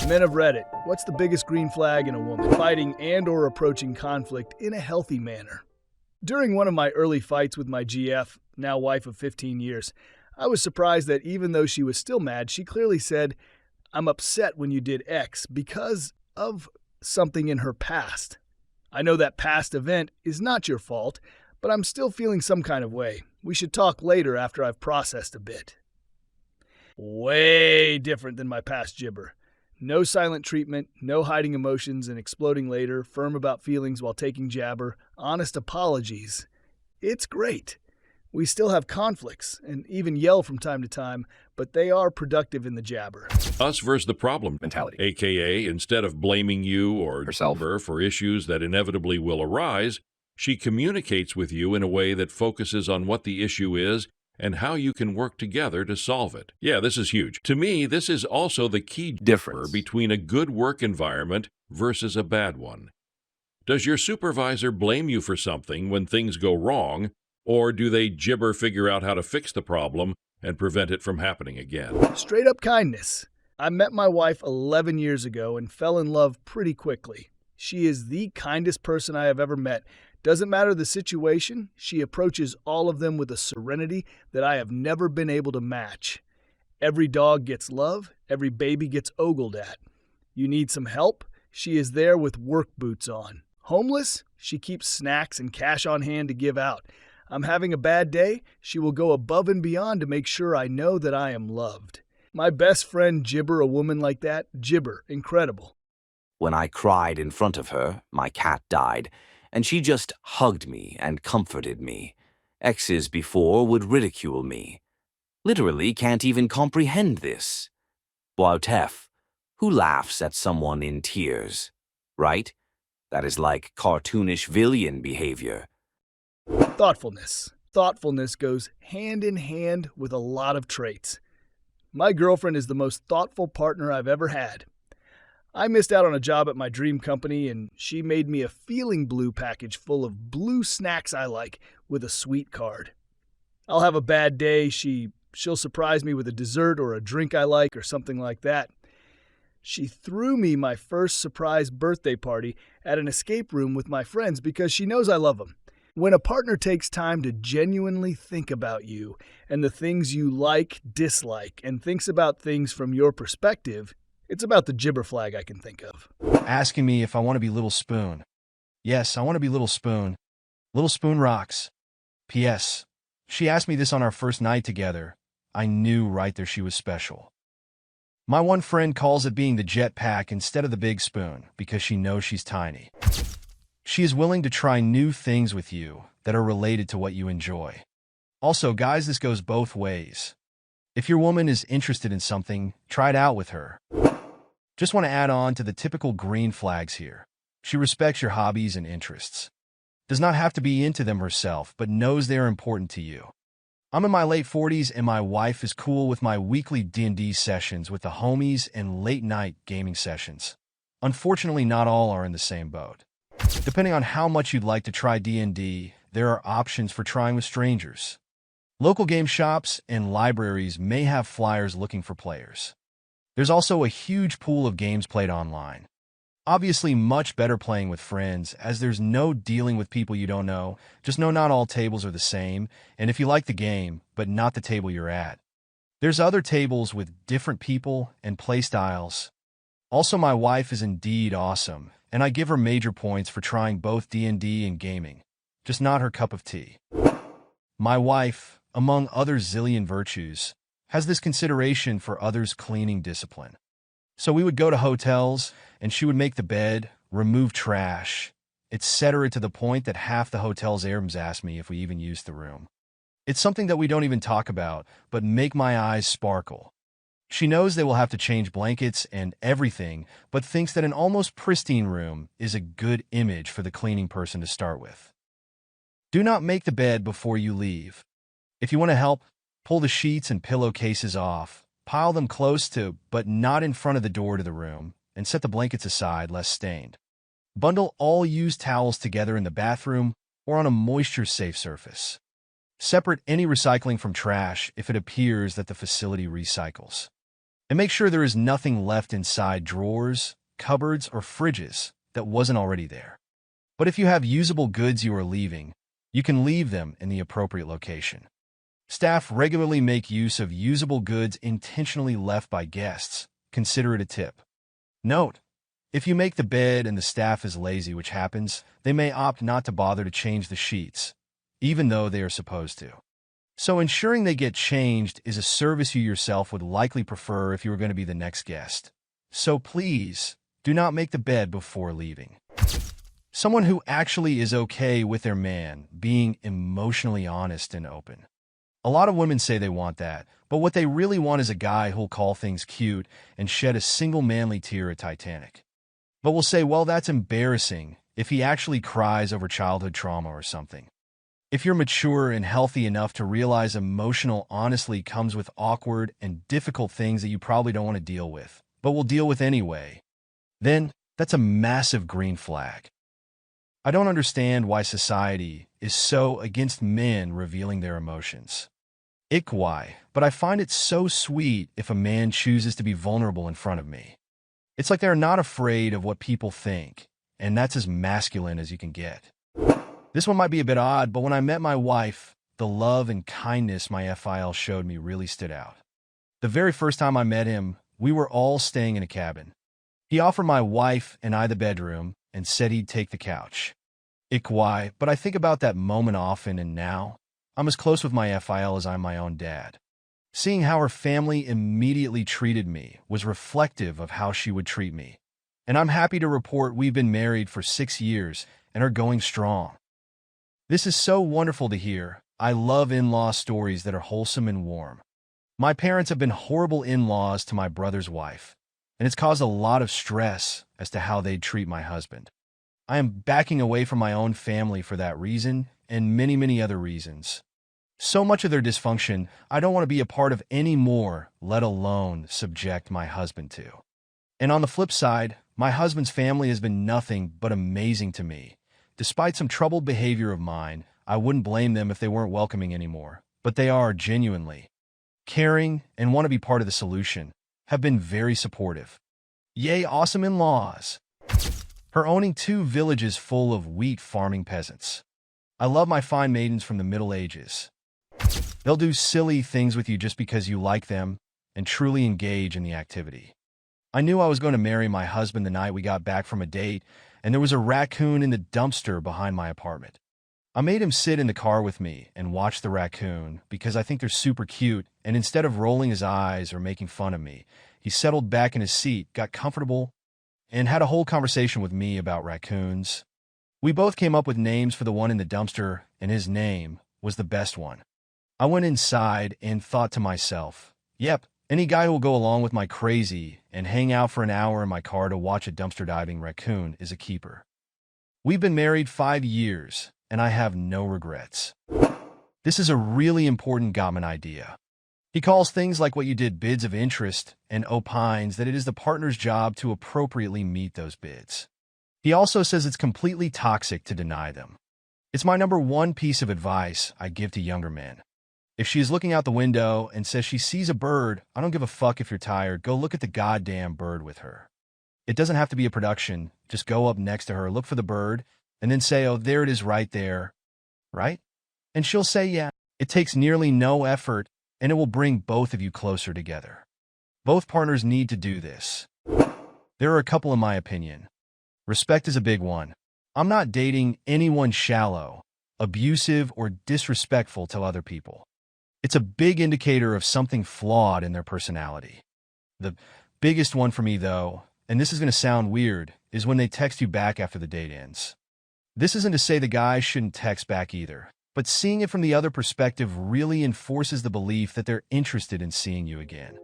Men have read it. What's the biggest green flag in a woman? Fighting and/or approaching conflict in a healthy manner. During one of my early fights with my GF, now wife of 15 years, I was surprised that even though she was still mad, she clearly said, "I'm upset when you did X," because of something in her past. I know that past event is not your fault, but I'm still feeling some kind of way. We should talk later after I've processed a bit. Way different than my past gibber. No silent treatment, no hiding emotions and exploding later, firm about feelings while taking jabber, honest apologies. It's great. We still have conflicts and even yell from time to time, but they are productive in the jabber. Us versus the problem mentality, aka instead of blaming you or herself for issues that inevitably will arise, she communicates with you in a way that focuses on what the issue is and how you can work together to solve it. Yeah, this is huge. To me, this is also the key difference between a good work environment versus a bad one. Does your supervisor blame you for something when things go wrong, or do they gibber figure out how to fix the problem and prevent it from happening again? Straight up kindness. I met my wife 11 years ago and fell in love pretty quickly. She is the kindest person I have ever met. Doesn't matter the situation, she approaches all of them with a serenity that I have never been able to match. Every dog gets love, every baby gets ogled at. You need some help? She is there with work boots on. Homeless? She keeps snacks and cash on hand to give out. I'm having a bad day? She will go above and beyond to make sure I know that I am loved. My best friend gibber a woman like that? Gibber, incredible. When I cried in front of her, my cat died, and she just hugged me and comforted me. Exes before would ridicule me. Literally can't even comprehend this. Boutef, who laughs at someone in tears? Right? That is like cartoonish villain behavior. Thoughtfulness. Thoughtfulness goes hand in hand with a lot of traits. My girlfriend is the most thoughtful partner I've ever had. I missed out on a job at my dream company, and she made me a feeling blue package full of blue snacks I like with a sweet card. I'll have a bad day, she'll surprise me with a dessert or a drink I like or something like that. She threw me my first surprise birthday party at an escape room with my friends because she knows I love them. When a partner takes time to genuinely think about you and the things you like, dislike, and thinks about things from your perspective, it's about the gibber flag I can think of. Asking me if I want to be Little Spoon. Yes, I want to be Little Spoon. Little Spoon rocks. P.S. She asked me this on our first night together. I knew right there she was special. My one friend calls it being the jetpack instead of the big spoon because she knows she's tiny. She is willing to try new things with you that are related to what you enjoy. Also, guys, this goes both ways. If your woman is interested in something, try it out with her. Just want to add on to the typical green flags here. She respects your hobbies and interests. Does not have to be into them herself, but knows they are important to you. I'm in my late 40s and my wife is cool with my weekly D&D sessions with the homies and late-night gaming sessions. Unfortunately, not all are in the same boat. Depending on how much you'd like to try D&D, there are options for trying with strangers. Local game shops and libraries may have flyers looking for players. There's also a huge pool of games played online. Obviously, much better playing with friends, as there's no dealing with people you don't know. Just know not all tables are the same, and if you like the game, but not the table you're at. There's other tables with different people and play styles. Also, my wife is indeed awesome, and I give her major points for trying both D&D and gaming. Just not her cup of tea. My wife, among other zillion virtues, has this consideration for others' cleaning discipline. So we would go to hotels, and she would make the bed, remove trash, etc. to the point that half the hotel's airms ask me if we even used the room. It's something that we don't even talk about, but make my eyes sparkle. She knows they will have to change blankets and everything, but thinks that an almost pristine room is a good image for the cleaning person to start with. Do not make the bed before you leave. If you want to help, pull the sheets and pillowcases off, pile them close to, but not in front of the door to the room, and set the blankets aside less stained. Bundle all used towels together in the bathroom or on a moisture-safe surface. Separate any recycling from trash if it appears that the facility recycles. And make sure there is nothing left inside drawers, cupboards, or fridges that wasn't already there. But if you have usable goods you are leaving, you can leave them in the appropriate location. Staff regularly make use of usable goods intentionally left by guests. Consider it a tip. Note, if you make the bed and the staff is lazy, which happens, they may opt not to bother to change the sheets, even though they are supposed to. So ensuring they get changed is a service you yourself would likely prefer if you were going to be the next guest. So please, do not make the bed before leaving. Someone who actually is okay with their man being emotionally honest and open. A lot of women say they want that, but what they really want is a guy who'll call things cute and shed a single manly tear at Titanic. But will say, well, that's embarrassing if he actually cries over childhood trauma or something. If you're mature and healthy enough to realize emotional honesty comes with awkward and difficult things that you probably don't want to deal with, but will deal with anyway, then that's a massive green flag. I don't understand why society is so against men revealing their emotions. Why, but I find it so sweet if a man chooses to be vulnerable in front of me. It's like they're not afraid of what people think, and that's as masculine as you can get. This one might be a bit odd, but when I met my wife, the love and kindness my FIL showed me really stood out. The very first time I met him, we were all staying in a cabin. He offered my wife and I the bedroom and said he'd take the couch. Why, but I think about that moment often, and now I'm as close with my FIL as I'm my own dad. Seeing how her family immediately treated me was reflective of how she would treat me. And I'm happy to report we've been married for 6 years and are going strong. This is so wonderful to hear. I love in-law stories that are wholesome and warm. My parents have been horrible in-laws to my brother's wife, and it's caused a lot of stress as to how they'd treat my husband. I am backing away from my own family for that reason and many, many other reasons. So much of their dysfunction I don't want to be a part of anymore, let alone subject my husband to. And on the flip side, my husband's family has been nothing but amazing to me. Despite some troubled behavior of mine, I wouldn't blame them if they weren't welcoming anymore, but they are genuinely caring and want to be part of the solution, have been very supportive. Yay, awesome in-laws! Her owning 2 villages full of wheat farming peasants. I love my fine maidens from the Middle Ages. They'll do silly things with you just because you like them and truly engage in the activity. I knew I was going to marry my husband the night we got back from a date, and there was a raccoon in the dumpster behind my apartment. I made him sit in the car with me and watch the raccoon because I think they're super cute, and instead of rolling his eyes or making fun of me, he settled back in his seat, got comfortable, and had a whole conversation with me about raccoons. We both came up with names for the one in the dumpster, and his name was the best one. I went inside and thought to myself, yep, any guy who will go along with my crazy and hang out for an hour in my car to watch a dumpster diving raccoon is a keeper. We've been married 5 years, and I have no regrets. This is a really important Gottman idea. He calls things like what you did bids of interest and opines that it is the partner's job to appropriately meet those bids. He also says it's completely toxic to deny them. It's my number 1 piece of advice I give to younger men. If she is looking out the window and says she sees a bird, I don't give a fuck if you're tired, go look at the goddamn bird with her. It doesn't have to be a production, just go up next to her, look for the bird, and then say, oh, there it is right there, right? And she'll say, yeah. It takes nearly no effort, and it will bring both of you closer together. Both partners need to do this. There are a couple in my opinion. Respect is a big one. I'm not dating anyone shallow, abusive, or disrespectful to other people. It's a big indicator of something flawed in their personality. The biggest one for me, though, and this is going to sound weird, is when they text you back after the date ends. This isn't to say the guy shouldn't text back either, but seeing it from the other perspective really enforces the belief that they're interested in seeing you again.